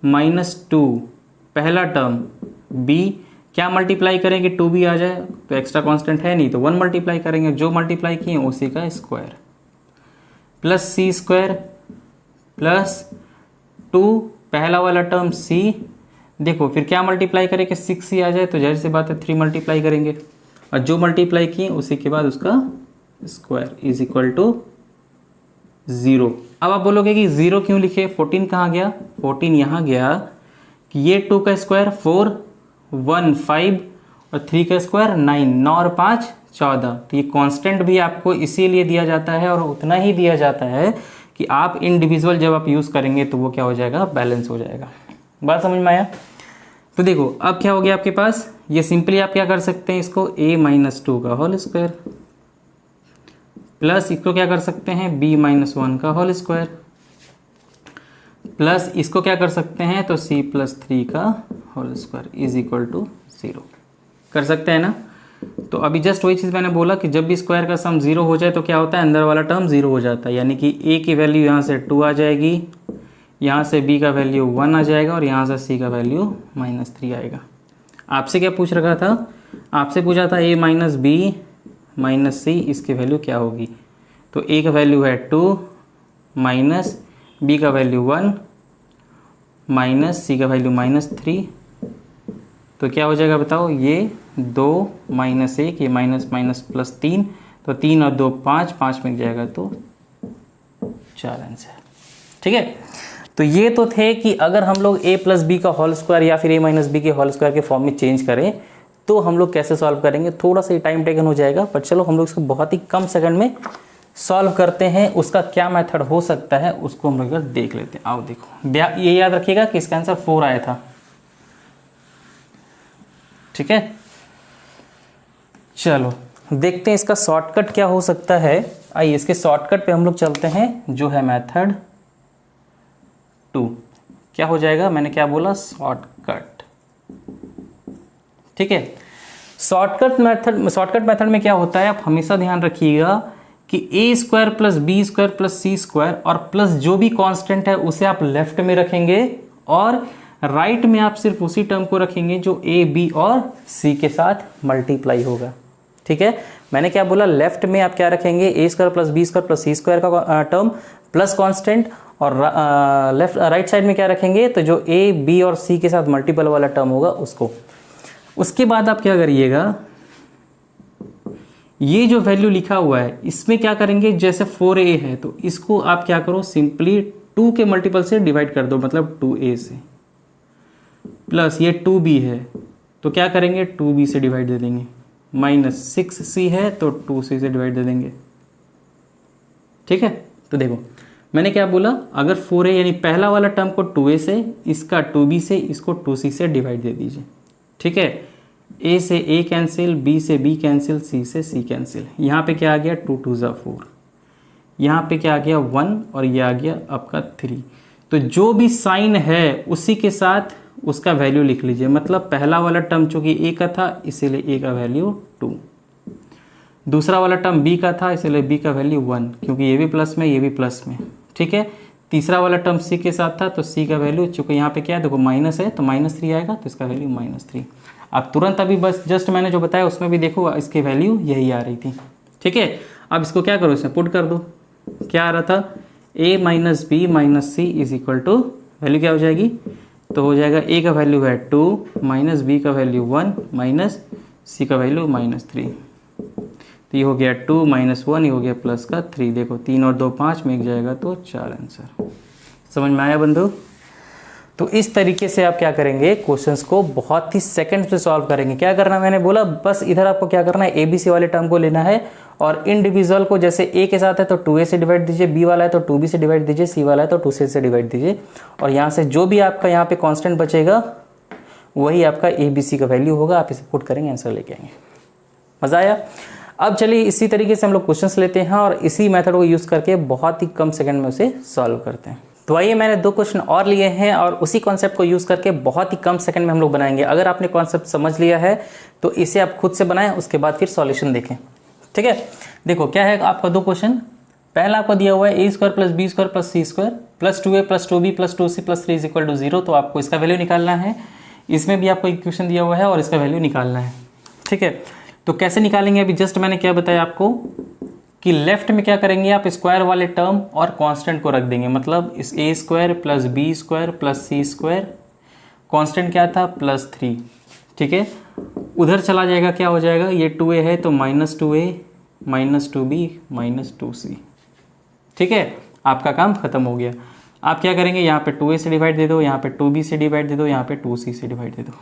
माइनस 2 पहला टर्म b, क्या मल्टीप्लाई करेंगे 2b आ जाए तो एक्स्ट्रा कांस्टेंट है नहीं तो 1 मल्टीप्लाई करेंगे, जो मल्टीप्लाई किए उसी का स्क्वायर, प्लस सी स्क्वायर प्लस 2 पहला वाला टर्म c, देखो फिर क्या मल्टीप्लाई करेंगे 6c आ जाए तो जाहिर सी बात है 3 मल्टीप्लाई करेंगे और जो मल्टीप्लाई किए उसी के बाद उसका स्क्वायर इज इक्वल टू 0। अब आप बोलोगे कि 0 क्यों लिखे, 14 कहाँ गया, 14 यहाँ गया कि ये 2 का स्क्वायर 4 1 5 और 3 का स्क्वायर 9 9 और 5 14। तो ये कांस्टेंट भी आपको इसीलिए दिया जाता है और उतना ही दिया जाता है कि आप इंडिविजुअल जब आप यूज़ करेंगे तो वो क्या हो जाएगा, बैलेंस हो जाएगा। बात समझ में आया। तो देखो अब क्या हो गया आपके पास, ये सिंपली आप क्या कर सकते हैं, इसको a माइनस 2 का होल स्क्वायर प्लस इसको क्या कर सकते हैं b माइनस 1 का होल स्क्वायर प्लस इसको क्या कर सकते हैं तो c प्लस 3 का whole square is equal to 0 कर सकते हैं ना। तो अभी जस्ट वही चीज़ मैंने बोला कि जब भी स्क्वायर का सम 0 हो जाए तो क्या होता है, अंदर वाला टर्म 0 हो जाता है, यानी कि a की वैल्यू यहाँ से 2 आ जाएगी, यहाँ से b का वैल्यू 1 आ जाएगा और यहाँ से c का वैल्यू माइनस 3 आएगा। आपसे क्या पूछ रखा था, आपसे पूछा था a minus b minus c इसकी वैल्यू क्या होगी। तो a का वैल्यू है 2 माइनस b का वैल्यू 1 माइनस c का वैल्यू माइनस 3, तो क्या हो जाएगा बताओ, ये 2 माइनस 1 ये माइनस माइनस प्लस 3 तो 3 और 2 5 5 मिल जाएगा तो 4 आंसर। ठीक है, तो ये तो थे कि अगर हम लोग a प्लस बी का होल स्क्वायर या फिर a माइनस बी के होल स्क्वायर के फॉर्म में चेंज करें तो हम लोग कैसे सॉल्व करेंगे। थोड़ा सा टाइम टेकन हो जाएगा पर चलो हम लोग इसको बहुत ही कम सेकंड में सॉल्व करते हैं। उसका क्या मेथड हो सकता है उसको हम लोग देख लेते हैं। आओ देखो, ये याद रखिएगा कि इसका आंसर 4 आया था। ठीक है, चलो देखते हैं इसका शॉर्टकट क्या हो सकता है। आइए इसके शॉर्टकट पे हम लोग चलते हैं, जो है मेथड 2। क्या हो जाएगा, मैंने क्या बोला, शॉर्टकट। ठीक है, शॉर्टकट मेथड में क्या होता है, आप हमेशा ध्यान रखिएगा कि a square plus B square plus C square और प्लस जो भी कांस्टेंट है उसे आप लेफ्ट में रखेंगे और राइट में आप सिर्फ उसी टर्म को रखेंगे जो a b और c के साथ मल्टीप्लाई होगा। ठीक है, मैंने क्या बोला, लेफ्ट में आप क्या रखेंगे, a square plus B square plus C square का टर्म प्लस कांस्टेंट और राइट साइड में क्या रखेंगे तो जो a b और c के साथ मल्टीपल वाला टर्म होगा उसको। उसके बाद आप क्या करिएगा, ये जो वैल्यू लिखा हुआ है इसमें क्या करेंगे, जैसे 4a है तो इसको आप क्या करो, सिंपली 2 के मल्टीपल से डिवाइड कर दो, मतलब 2a से, प्लस ये 2b है तो क्या करेंगे 2b से डिवाइड दे देंगे, माइनस 6c है तो 2c से डिवाइड दे देंगे। ठीक है, तो देखो मैंने क्या बोला, अगर 4a यानी पहला वाला टर्म को 2a से, इसका 2b से, इसको 2c से डिवाइड दे दीजिए। ठीक है, a से a कैंसिल, b से b कैंसिल, c से c कैंसिल। यहाँ पे क्या आ गया 2 2 ज़ा 4, यहाँ पे क्या आ गया 1 और ये आ गया आपका 3। तो जो भी साइन है उसी के साथ उसका वैल्यू लिख लीजिए। मतलब पहला वाला टर्म चूंकि a का था इसीलिए a का वैल्यू 2, दूसरा वाला टर्म b का था इसलिए b का वैल्यू 1, क्योंकि ये भी प्लस में ये भी प्लस में। ठीक है, तीसरा वाला टर्म c के साथ था तो c का वैल्यू, चूंकि यहाँ पे क्या है देखो माइनस है तो -3 आएगा, तो इसका वैल्यू -3। अब तुरंत अभी बस जस्ट मैंने जो बताया उसमें भी देखो इसकी वैल्यू यही आ रही थी। ठीक है, अब इसको क्या करो, इसमें पुट कर दो। क्या आ रहा था, a minus B minus C is equal to, value क्या हो जाएगी, तो हो जाएगा a का वैल्यू है 2 माइनस बी का वैल्यू 1 माइनस सी का वैल्यू -3। तो ये हो गया 2 माइनस 1, ये हो गया प्लस का 3। देखो 3 और 2 5 में एक जाएगा तो 4 आंसर। समझ में आया बंधु? तो इस तरीके से आप क्या करेंगे, क्वेश्चंस को बहुत ही सेकंड्स में सॉल्व करेंगे। क्या करना मैंने बोला, बस इधर आपको क्या करना है, ए बी सी वाले टर्म को लेना है और इंडिविजुअल को, जैसे a के साथ है तो 2a से डिवाइड दीजिए, b वाला है तो 2b से डिवाइड दीजिए, c वाला है तो 2c से डिवाइड दीजिए। और यहाँ से जो भी आपका यहाँ पे कांस्टेंट बचेगा वही आपका ए बी सी का वैल्यू होगा। आप इसे पुट करेंगे, आंसर लेके आएंगे। मजा आया? अब चलिए इसी तरीके से हम लोग क्वेश्चंस लेते हैं और इसी मेथड को यूज़ करके बहुत ही कम सेकंड में उसे सॉल्व करते हैं। तो आइए, मैंने 2 क्वेश्चन और लिए हैं और उसी कॉन्सेप्ट को यूज़ करके बहुत ही कम सेकंड में हम लोग बनाएंगे। अगर आपने कॉन्सेप्ट समझ लिया है तो इसे आप खुद से बनाएं, उसके बाद फिर सॉल्यूशन देखें। ठीक है, देखो क्या है आपका 2 क्वेश्चन। पहला आपको दिया हुआ है a square plus B square plus C square plus 2a plus 2b plus 2c plus 3 is equal to 0। तो आपको इसका वैल्यू निकालना है। इसमें भी आपको इक्वेशन दिया हुआ है और इसका वैल्यू निकालना है। ठीक है, तो कैसे निकालेंगे, अभी जस्ट मैंने क्या बताया आपको कि लेफ्ट में क्या करेंगे, आप स्क्वायर वाले टर्म और कांस्टेंट को रख देंगे। मतलब इस a square plus B square plus C square, constant क्या था +3। ठीक है, उधर चला जाएगा, क्या हो जाएगा, ये 2a है तो -2a -2b -2c। ठीक है, आपका काम खत्म हो गया। आप क्या करेंगे, यहाँ पे 2a से डिवाइड दे दो, यहाँ पे 2b से डिवाइड दे दो, यहाँ पे 2c से डिवाइड दे दो।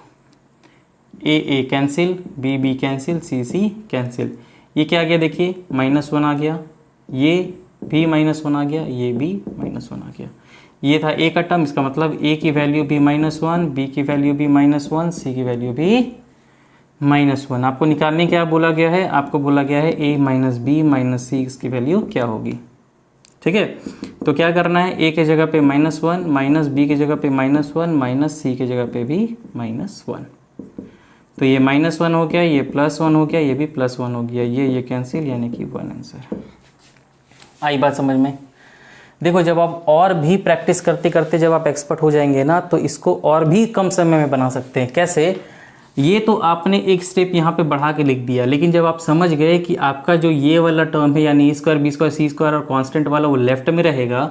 a cancel, b cancel, c cancel. ये क्या आ गया देखिए, -1 आ गया, ये भी -1 आ गया, ये भी -1 आ गया। ये था a का टर्म, इसका मतलब a की वैल्यू भी -1, b की वैल्यू भी -1, c की वैल्यू भी -1। आपको निकालने क्या बोला गया है, आपको बोला गया है a माइनस बी माइनस सी, इसकी वैल्यू क्या होगी। ठीक है, तो क्या करना है, a के जगह पे -1, माइनस बी की जगह पे -1, माइनस सी की जगह पे भी -1। तो ये -1 हो गया, ये +1 हो गया, ये भी +1 हो गया, ये कैंसिल, यानी कि 1 आंसर। आई बात समझ में? देखो जब आप और भी प्रैक्टिस करते करते जब आप एक्सपर्ट हो जाएंगे ना, तो इसको और भी कम समय में बना सकते हैं। कैसे? ये तो आपने एक स्टेप यहाँ पे बढ़ा के लिख दिया, लेकिन जब आप समझ गए कि आपका जो ये वाला टर्म है यानी a square B square C square और कांस्टेंट वाला वो लेफ्ट में रहेगा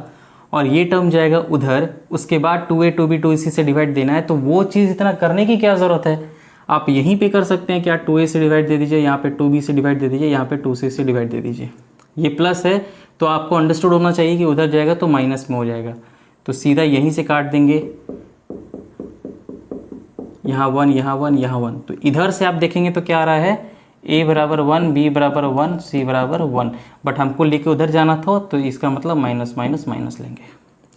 और ये टर्म जाएगा उधर, उसके बाद 2a 2b 2c से डिवाइड देना है, तो वो चीज़ इतना करने की क्या ज़रूरत है। आप यहीं पे कर सकते हैं, क्या 2a से डिवाइड दे दीजिए, यहाँ पे 2b से डिवाइड दे दीजिए, यहाँ पे 2c से डिवाइड दे दीजिए। ये प्लस है तो आपको अंडरस्टूड होना चाहिए कि उधर जाएगा तो माइनस में हो जाएगा, तो सीधा यहीं से काट देंगे, यहाँ 1 यहाँ 1 यहाँ 1। तो इधर से आप देखेंगे तो क्या आ रहा है, a बराबर 1, b बराबर 1, c बराबर 1, बट हमको लेके उधर जाना था तो इसका मतलब माइनस माइनस माइनस लेंगे।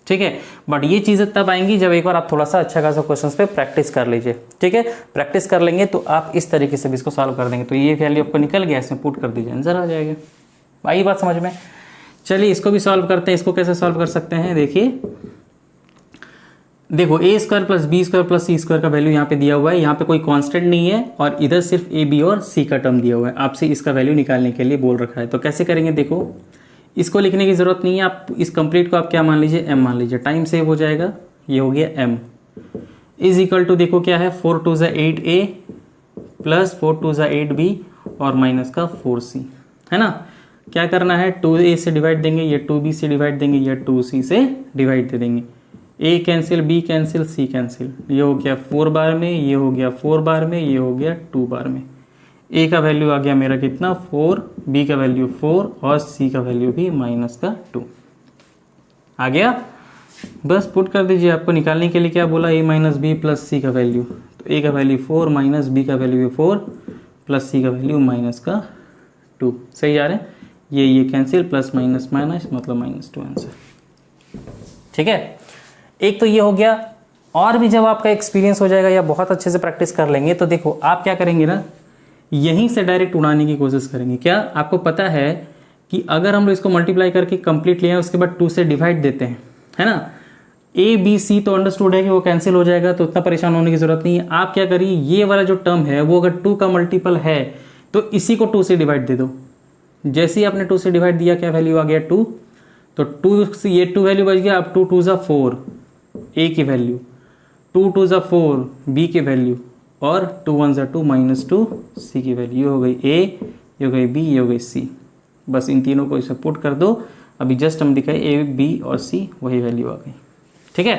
ठीक है, बट ये चीज़ें तब आएंगी जब एक बार आप थोड़ा सा अच्छा खासा क्वेश्चंस पे प्रैक्टिस कर लीजिए। ठीक है, प्रैक्टिस कर लेंगे तो आप इस तरीके से भी इसको सॉल्व कर देंगे। तो ये वैल्यू आपको निकल गया, इसमें पुट कर दीजिए, आंसर आ जाएगा। आई बात समझ में? चलिए इसको भी सॉल्व करते हैं। इसको कैसे सॉल्व कर सकते हैं, देखिए देखो a square plus B square plus C square का वैल्यू यहाँ पे दिया हुआ है, यहाँ पे कोई कांस्टेंट नहीं है और इधर सिर्फ a b और c का टर्म दिया हुआ है। आपसे इसका वैल्यू निकालने के लिए बोल रखा है, तो कैसे करेंगे, देखो इसको लिखने की ज़रूरत नहीं है, आप इस कंप्लीट को आप क्या मान लीजिए, m मान लीजिए, टाइम सेव हो जाएगा। ये हो गया m इज इक्वल टू, देखो क्या है, 4 2 ज़ा 8a प्लस 4 2 ज़ा 8b और माइनस का 4c, है ना। क्या करना है, 2a से डिवाइड देंगे, ये 2b से डिवाइड देंगे, ये 2c से डिवाइड दे देंगे। a cancel, b cancel, c cancel, ये हो गया 4 बार में, ये हो गया 4 बार में, ये हो गया 2 बार में। a का वैल्यू आ गया मेरा कितना, 4, b का वैल्यू 4 और c का वैल्यू भी -2 आ गया। बस पुट कर दीजिए। आपको निकालने के लिए क्या बोला, a minus B plus C का वैल्यू, तो a का वैल्यू 4 माइनस b का वैल्यू 4 प्लस c का वैल्यू -2। सही जा रहे हैं, ये कैंसिल, प्लस माइनस माइनस मतलब -2 आंसर। ठीक है, एक तो ये हो गया। और भी जब आपका एक्सपीरियंस हो जाएगा या बहुत अच्छे से प्रैक्टिस कर लेंगे तो देखो आप क्या करेंगे ना, यहीं से डायरेक्ट उड़ाने की कोशिश करेंगे। क्या आपको पता है कि अगर हम लोग इसको मल्टीप्लाई करके कंप्लीट ले आए उसके बाद 2 से डिवाइड देते हैं, है ना, ए बी सी तो अंडरस्टूड है कि वो कैंसिल हो जाएगा, तो उतना परेशान होने की जरूरत नहीं है। आप क्या करिए, ये वाला जो टर्म है वो अगर 2 का मल्टीपल है तो इसी को 2 से डिवाइड दे दो। जैसे ही आपने 2 से डिवाइड दिया क्या वैल्यू आ गया 2, तो 2 से ये 2 वैल्यू बच गया। अब 2 2 ज़ा 4 ए की वैल्यू, 2 2 ज़ा 4 बी की वैल्यू, और 2 1 ज़ा 2 -2 सी की वैल्यू। ये हो गई ए, ये हो गई बी, ये हो गई सी। बस इन तीनों को इसे पुट कर दो। अभी जस्ट हम दिखाए ए बी और सी, वही वैल्यू आ गई। ठीक है,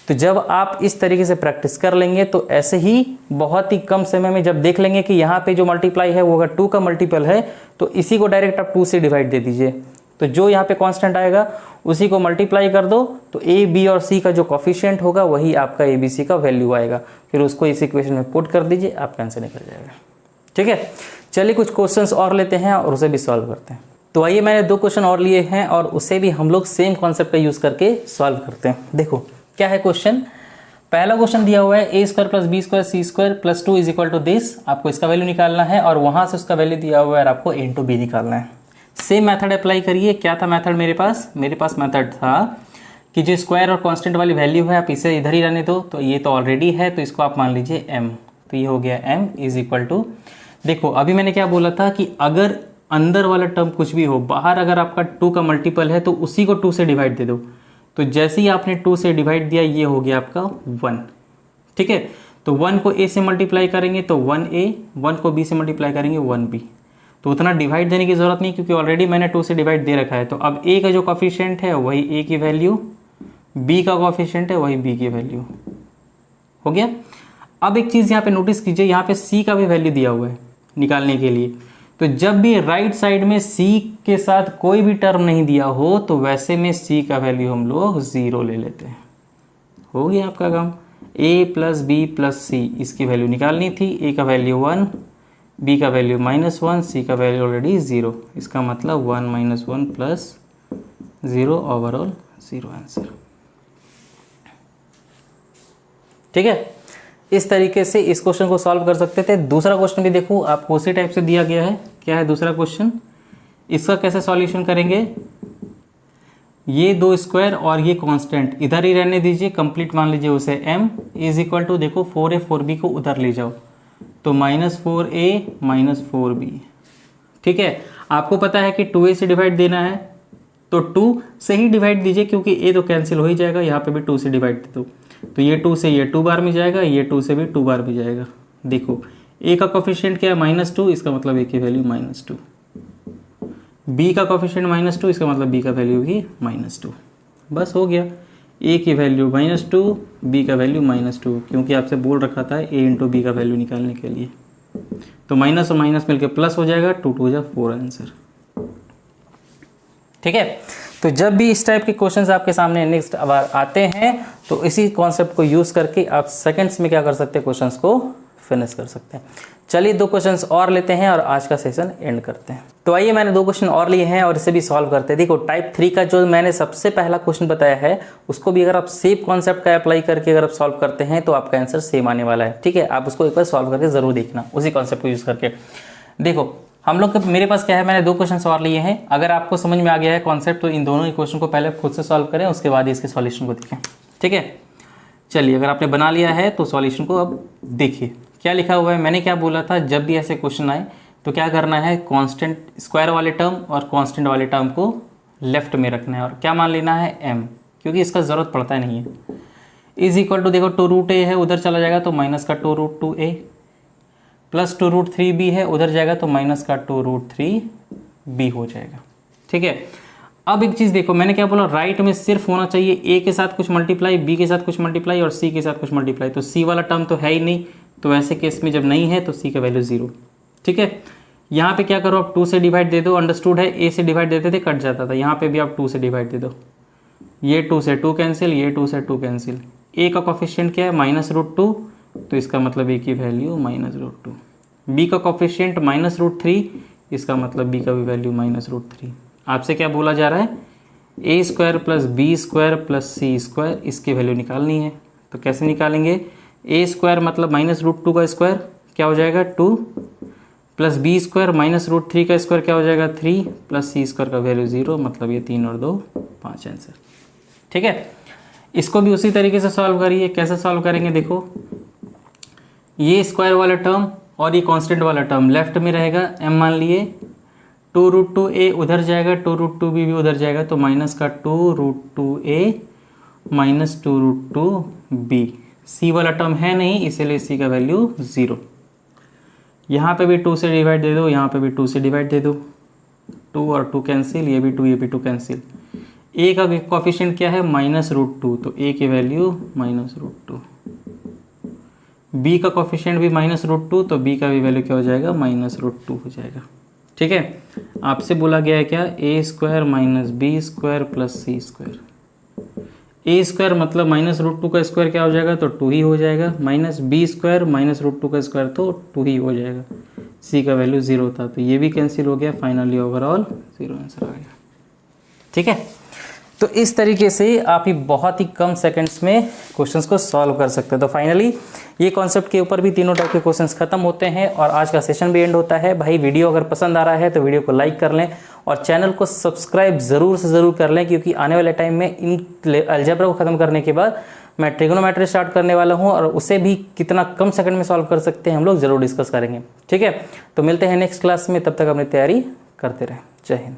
तो जब आप इस तरीके से प्रैक्टिस कर लेंगे तो ऐसे ही बहुत ही कम समय में जब देख लेंगे कि यहाँ पे जो मल्टीप्लाई है वो अगर 2 का मल्टीपल है तो इसी को डायरेक्ट आप 2 से डिवाइड दे दीजिए। तो जो यहाँ पे कांस्टेंट आएगा उसी को मल्टीप्लाई कर दो, तो ए बी और सी का जो कोफिशिएंट होगा वही आपका ए बी सी का वैल्यू आएगा। फिर उसको इस इक्वेशन में पुट कर दीजिए, आपका आंसर निकल जाएगा। ठीक है, चलिए कुछ क्वेश्चंस और लेते हैं और उसे भी सॉल्व करते हैं। तो आइए, मैंने 2 क्वेश्चन और लिए हैं और उसे भी हम लोग सेम कॉन्सेप्ट का यूज़ करके सॉल्व करते हैं। देखो क्या है क्वेश्चन। पहला क्वेश्चन दिया हुआ है A square plus B square C square plus 2 is equal to this. आपको इसका वैल्यू निकालना है और वहाँ से उसका वैल्यू दिया हुआ है और आपको ए इंटू बी निकालना है। सेम मेथड अप्लाई करिए। क्या था मेथड मेरे पास मेथड था कि जो स्क्वायर और कांस्टेंट वाली वैल्यू है आप इसे इधर ही रहने दो। तो ये तो ऑलरेडी है तो इसको आप मान लीजिए m। तो ये हो गया m इज इक्वल टू, देखो अभी मैंने क्या बोला था कि अगर अंदर वाला टर्म कुछ भी हो, बाहर अगर आपका 2 का मल्टीपल है तो उसी को 2 से डिवाइड दे दो। तो जैसे ही आपने 2 से डिवाइड दिया ये हो गया आपका 1। ठीक है, तो 1 को a से मल्टीप्लाई करेंगे तो 1a, 1 को b से मल्टीप्लाई करेंगे 1b। तो उतना डिवाइड देने की जरूरत नहीं क्योंकि ऑलरेडी मैंने 2 से डिवाइड दे रखा है। तो अब a का जो कोफिशिएंट है वही a की वैल्यू, b का कोफिशिएंट है वही b की वैल्यू। हो गया। अब एक चीज़ यहाँ पे नोटिस कीजिए, यहाँ पे c का भी वैल्यू दिया हुआ है निकालने के लिए। तो जब भी राइट साइड में c के साथ कोई भी टर्म नहीं दिया हो तो वैसे में c का वैल्यू हम लोग 0 ले लेते हैं। हो गया आपका काम। a प्लस बी प्लस सी, इसकी वैल्यू निकालनी थी। a का वैल्यू 1, b का वैल्यू -1, c का वैल्यू ऑलरेडी 0। इसका मतलब 1 - 1 प्लस 0, ओवरऑल 0 आंसर। ठीक है, इस तरीके से इस क्वेश्चन को सॉल्व कर सकते थे। दूसरा क्वेश्चन भी देखो आपको उसी टाइप से दिया गया है। क्या है दूसरा क्वेश्चन, इसका कैसे सॉल्यूशन करेंगे। ये 2 स्क्वायर और ये कांस्टेंट इधर ही रहने दीजिए, कंप्लीट मान लीजिए उसे m इज इक्वल टू, देखो 4a 4b को उधर ले जाओ तो -4a -4b। ठीक है, आपको पता है कि 2a से डिवाइड देना है तो 2 से ही डिवाइड दीजिए क्योंकि a तो कैंसिल हो ही जाएगा। यहाँ पे भी 2 से डिवाइड दे दो तो ये 2 से ये 2 बार में जाएगा, ये 2 से भी 2 बार में जाएगा। देखो a का कोफिशिएंट क्या है -2, इसका मतलब a की वैल्यू -2। b का कोफिशिएंट -2, इसका मतलब b का वैल्यू भी -2। बस हो गया, a की वैल्यू -2, b का वैल्यू -2, क्योंकि आपसे बोल रखा था a इंटू बी का वैल्यू निकालने के लिए। तो माइनस और माइनस मिलकर प्लस हो जाएगा, 2 2 जा 4 आंसर। ठीक है, तो जब भी इस टाइप के क्वेश्चंस आपके सामने नेक्स्ट बार आते हैं तो इसी कॉन्सेप्ट को यूज़ करके आप सेकंड्स में क्या कर सकते हैं, क्वेश्चंस को फिनिश कर सकते हैं। चलिए 2 क्वेश्चंस और लेते हैं और आज का सेशन एंड करते हैं। तो आइए, मैंने 2 क्वेश्चन और लिए हैं और इसे भी सॉल्व करते हैं। देखो टाइप 3 का जो मैंने सबसे पहला क्वेश्चन बताया है उसको भी अगर आप सेम कॉन्सेप्ट का अप्लाई करके अगर आप सॉल्व करते हैं तो आपका आंसर सेम आने वाला है। ठीक है, आप उसको एक बार सॉल्व करके जरूर देखना उसी कॉन्सेप्ट को यूज़ करके। देखो हम लोग मेरे पास क्या है, मैंने 2 क्वेश्चन और लिए हैं। अगर आपको समझ में आ गया है कॉन्सेप्ट तो इन दोनों ही क्वेश्चन को पहले खुद से सॉल्व करें, उसके बाद इसके सॉल्यूशन को देखें। ठीक है, चलिए अगर आपने बना लिया है तो सॉल्यूशन को अब देखिए क्या लिखा हुआ है। मैंने क्या बोला था, जब भी ऐसे क्वेश्चन आए तो क्या करना है, कांस्टेंट स्क्वायर वाले टर्म और कांस्टेंट वाले टर्म को लेफ्ट में रखना है और क्या मान लेना है m, क्योंकि इसका ज़रूरत पड़ता नहीं है। इज इक्वल टू, देखो 2√a है उधर चला जाएगा तो माइनस का 2√2a प्लस 2√3b है उधर जाएगा तो माइनस का 2√3b हो जाएगा। ठीक है, अब एक चीज़ देखो, मैंने क्या बोला, राइट में सिर्फ होना चाहिए a के साथ कुछ मल्टीप्लाई, b के साथ कुछ मल्टीप्लाई और c के साथ कुछ मल्टीप्लाई। तो c वाला टर्म तो है ही नहीं, तो ऐसे केस में जब नहीं है तो c का वैल्यू 0। ठीक है, यहाँ पे क्या करो, आप 2 से डिवाइड दे दो। अंडरस्टूड है, a से डिवाइड देते थे कट जाता था, यहाँ पे भी आप 2 से डिवाइड दे दो। ये 2 से 2 कैंसिल, ये 2 से 2 कैंसिल। a का कोफिशिएंट क्या है -√2, तो इसका मतलब a की वैल्यू -√2। b का कोफिशिएंट -√3, इसका मतलब b का भी वैल्यू -√3। आपसे क्या बोला जा रहा है, A square plus B square plus C square, इसकी वैल्यू निकालनी है। तो कैसे निकालेंगे? ए स्क्वायर मतलब -√2 का स्क्वायर क्या हो जाएगा 2, प्लस बी स्क्वायर -√3 का स्क्वायर क्या हो जाएगा 3, प्लस सी स्क्वायर का वैल्यू 0, मतलब ये 3 और 2 5 आंसर। ठीक है, इसको भी उसी तरीके से सॉल्व करिए। कैसे सॉल्व करेंगे देखो, ये स्क्वायर वाला टर्म और ये कांस्टेंट वाला टर्म लेफ्ट में रहेगा, m मान लिए, 2√2a उधर जाएगा, 2√2b भी उधर जाएगा, तो माइनस का 2√2a माइनस 2√2b। c वाला टर्म है नहीं, इसीलिए c का वैल्यू 0। यहाँ पे भी 2 से डिवाइड दे दो, यहाँ पे भी 2 से डिवाइड दे दो, 2 और 2 कैंसिल, ये भी 2 ये भी 2 कैंसिल। a का कोफिशिएंट क्या है -√2, तो a की वैल्यू -√2। b का कोफिशिएंट भी -√2, तो b का भी वैल्यू क्या हो जाएगा -√2 हो जाएगा। ठीक है, आपसे बोला गया है क्या, a square minus B square plus C square. a square मतलब -√2 का स्क्वायर क्या हो जाएगा, तो 2 ही हो जाएगा, माइनस बी स्क्वायर -√2 का स्क्वायर तो 2 ही हो जाएगा। c का वैल्यू 0 था, तो ये भी कैंसिल हो गया, फाइनली ओवरऑल 0 आंसर आ गया। ठीक है, तो इस तरीके से आप ही बहुत ही कम सेकंड्स में क्वेश्चंस को सॉल्व कर सकते हैं। तो फाइनली ये कॉन्सेप्ट के ऊपर भी तीनों टाइप के क्वेश्चंस खत्म होते हैं और आज का सेशन भी एंड होता है। भाई वीडियो अगर पसंद आ रहा है तो वीडियो को लाइक कर लें और चैनल को सब्सक्राइब ज़रूर से ज़रूर कर लें, क्योंकि आने वाले टाइम में इन अलजेब्रा को ख़त्म करने के बाद मैं ट्रिग्नोमेट्री स्टार्ट करने वाला हूँ और उसे भी कितना कम सेकंड में सॉल्व कर सकते हैं हम लोग ज़रूर डिस्कस करेंगे। ठीक है, तो मिलते हैं नेक्स्ट क्लास में, तब तक अपनी तैयारी करते रहें। जय हिंद।